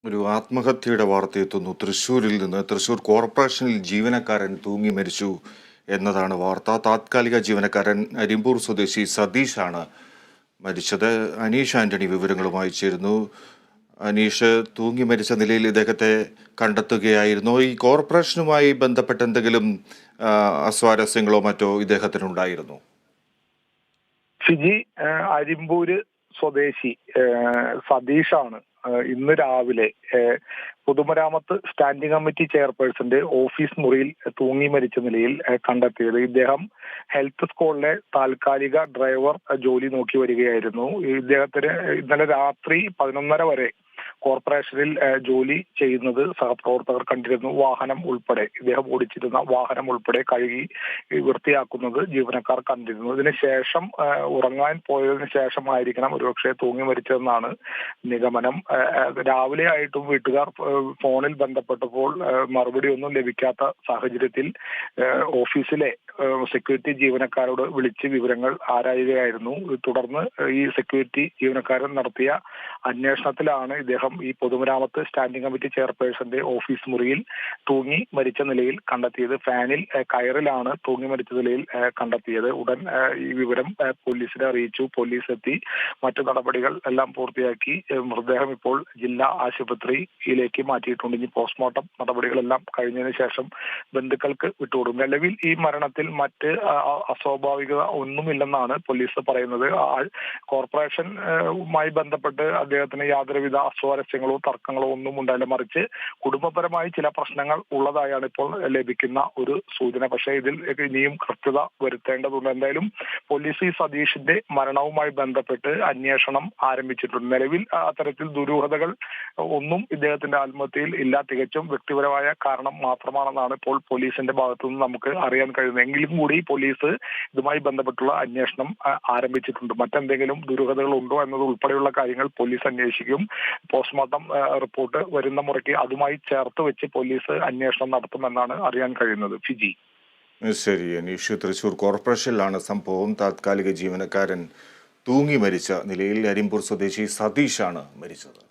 ഒരു ആത്മഹത്യയുടെ വാർത്തയെത്തുന്നു തൃശ്ശൂരിൽ നിന്ന്. തൃശ്ശൂർ കോർപ്പറേഷനിൽ ജീവനക്കാരൻ തൂങ്ങി മരിച്ചു എന്നതാണ് വാർത്ത. താത്കാലിക ജീവനക്കാരൻ അരിമ്പൂർ സ്വദേശി സതീഷാണ് മരിച്ചത്. അനീഷ് ആന്റണി വിവരങ്ങളുമായി ചേരുന്നു. അനീഷ്, തൂങ്ങി മരിച്ച നിലയിൽ ഇദ്ദേഹത്തെ കണ്ടെത്തുകയായിരുന്നു. ഈ കോർപ്പറേഷനുമായി ബന്ധപ്പെട്ട എന്തെങ്കിലും അസ്വാരസ്യങ്ങളോ മറ്റോ ഇദ്ദേഹത്തിനുണ്ടായിരുന്നു? ഫിജി, അരിമ്പൂര് സ്വദേശി സതീഷാണ് ഇന്ന് രാവിലെ പൊതുമരാമത്ത് സ്റ്റാൻഡിംഗ് കമ്മിറ്റി ചെയർപേഴ്സന്റെ ഓഫീസ് മുറിയിൽ തൂങ്ങി മരിച്ച നിലയിൽ കണ്ടെത്തിയത്. ഇദ്ദേഹം ഹെൽത്ത് സ്കൂളിലെ താൽക്കാലിക ഡ്രൈവർ ജോലി നോക്കി വരികയായിരുന്നു. ഇദ്ദേഹത്തിന് ഇന്നലെ രാത്രി 11:30 വരെ കോർപ്പറേഷനിൽ ജോലി ചെയ്യുന്നത് സഹപ്രവർത്തകർ കണ്ടിരുന്നു. വാഹനം ഉൾപ്പെടെ, ഇദ്ദേഹം ഓടിച്ചിരുന്ന വാഹനം ഉൾപ്പെടെ കഴുകി വൃത്തിയാക്കുന്നത് ജീവനക്കാർ കണ്ടിരുന്നു. ഇതിനുശേഷം ഉറങ്ങാൻ പോയതിനു ശേഷമായിരിക്കണം ഒരുപക്ഷെ തൂങ്ങി മരിച്ചതെന്നാണ് നിഗമനം. രാവിലെ ആയിട്ടും വീട്ടുകാർ ഫോണിൽ ബന്ധപ്പെട്ടപ്പോൾ മറുപടി ഒന്നും ലഭിക്കാത്ത സാഹചര്യത്തിൽ ഓഫീസിലെ സെക്യൂരിറ്റി ജീവനക്കാരോട് വിളിച്ച് വിവരങ്ങൾ ആരായുകയായിരുന്നു. തുടർന്ന് ഈ സെക്യൂരിറ്റി ജീവനക്കാരൻ നടത്തിയ അന്വേഷണത്തിലാണ് ഇദ്ദേഹം ഈ പൊതുമരാമത്ത് സ്റ്റാൻഡിംഗ് കമ്മിറ്റി ചെയർപേഴ്സന്റെ ഓഫീസ് മുറിയിൽ തൂങ്ങി മരിച്ച നിലയിൽ കണ്ടെത്തിയത്. ഫാനിൽ കയറിലാണ് തൂങ്ങി മരിച്ച നിലയിൽ കണ്ടെത്തിയത്. ഉടൻ ഈ വിവരം പോലീസിനെ അറിയിച്ചു. പോലീസ് എത്തി മറ്റു നടപടികൾ എല്ലാം പൂർത്തിയാക്കി മൃതദേഹം ഇപ്പോൾ ജില്ലാ ആശുപത്രിയിലേക്ക് മാറ്റിയിട്ടുണ്ട്. ഇനി പോസ്റ്റ്മോർട്ടം നടപടികളെല്ലാം കഴിഞ്ഞതിന് ശേഷം ബന്ധുക്കൾക്ക് വിട്ടുകൊടുക്കും. നിലവിൽ ഈ മരണത്തിൽ മറ്റ് അസ്വാഭാവികത ഒന്നുമില്ലെന്നാണ് പോലീസ് പറയുന്നത്. കോർപ്പറേഷനുമായി ബന്ധപ്പെട്ട് അദ്ദേഹത്തിന് യാതൊരുവിധ അസ്വാരസ്യങ്ങളോ തർക്കങ്ങളോ ഒന്നും ഉണ്ടായില്ല. മറിച്ച് കുടുംബപരമായി ചില പ്രശ്നങ്ങൾ ഉള്ളതായാണ് ഇപ്പോൾ ലഭിക്കുന്ന ഒരു സൂചന. പക്ഷേ ഇതിൽ ഇനിയും കൃത്യത വരുത്തേണ്ടതുണ്ട്. എന്തായാലും പോലീസ് ഈ സതീഷിന്റെ മരണവുമായി ബന്ധപ്പെട്ട് അന്വേഷണം ആരംഭിച്ചിട്ടുണ്ട്. നിലവിൽ അത്തരത്തിൽ ദുരൂഹതകൾ ഒന്നും ഇദ്ദേഹത്തിന്റെ ആത്മഹത്യയിൽ ഇല്ല. തികച്ചും വ്യക്തിപരമായ കാരണം മാത്രമാണെന്നാണ് ഇപ്പോൾ പോലീസിന്റെ ഭാഗത്തുനിന്ന് നമുക്ക് അറിയാൻ കഴിയുന്നത്. എങ്കിലും കൂടി പോലീസ് ഇതുമായി ബന്ധപ്പെട്ടുള്ള അന്വേഷണം ആരംഭിച്ചിട്ടുണ്ട്. മറ്റെന്തെങ്കിലും ദുരൂഹതകൾ ഉണ്ടോ എന്നത് ഉൾപ്പെടെയുള്ള കാര്യങ്ങൾ പോലീസ് അന്വേഷിക്കും. പോസ്റ്റ്മോർട്ടം റിപ്പോർട്ട് വരുന്ന മുറയ്ക്ക് അതുമായി ചേർത്ത് വെച്ച് പോലീസ് അന്വേഷണം നടത്തുമെന്നാണ് അറിയാൻ കഴിയുന്നത്. ഫിജി. ശരി അനീഷ്, തൃശ്ശൂർ കോർപ്പറേഷനിലാണ് സംഭവം. താത്കാലിക ജീവനക്കാരൻ തൂങ്ങി മരിച്ച നിലയിൽ അരിമ്പൂർ സ്വദേശി സതീഷാണ് മരിച്ചത്.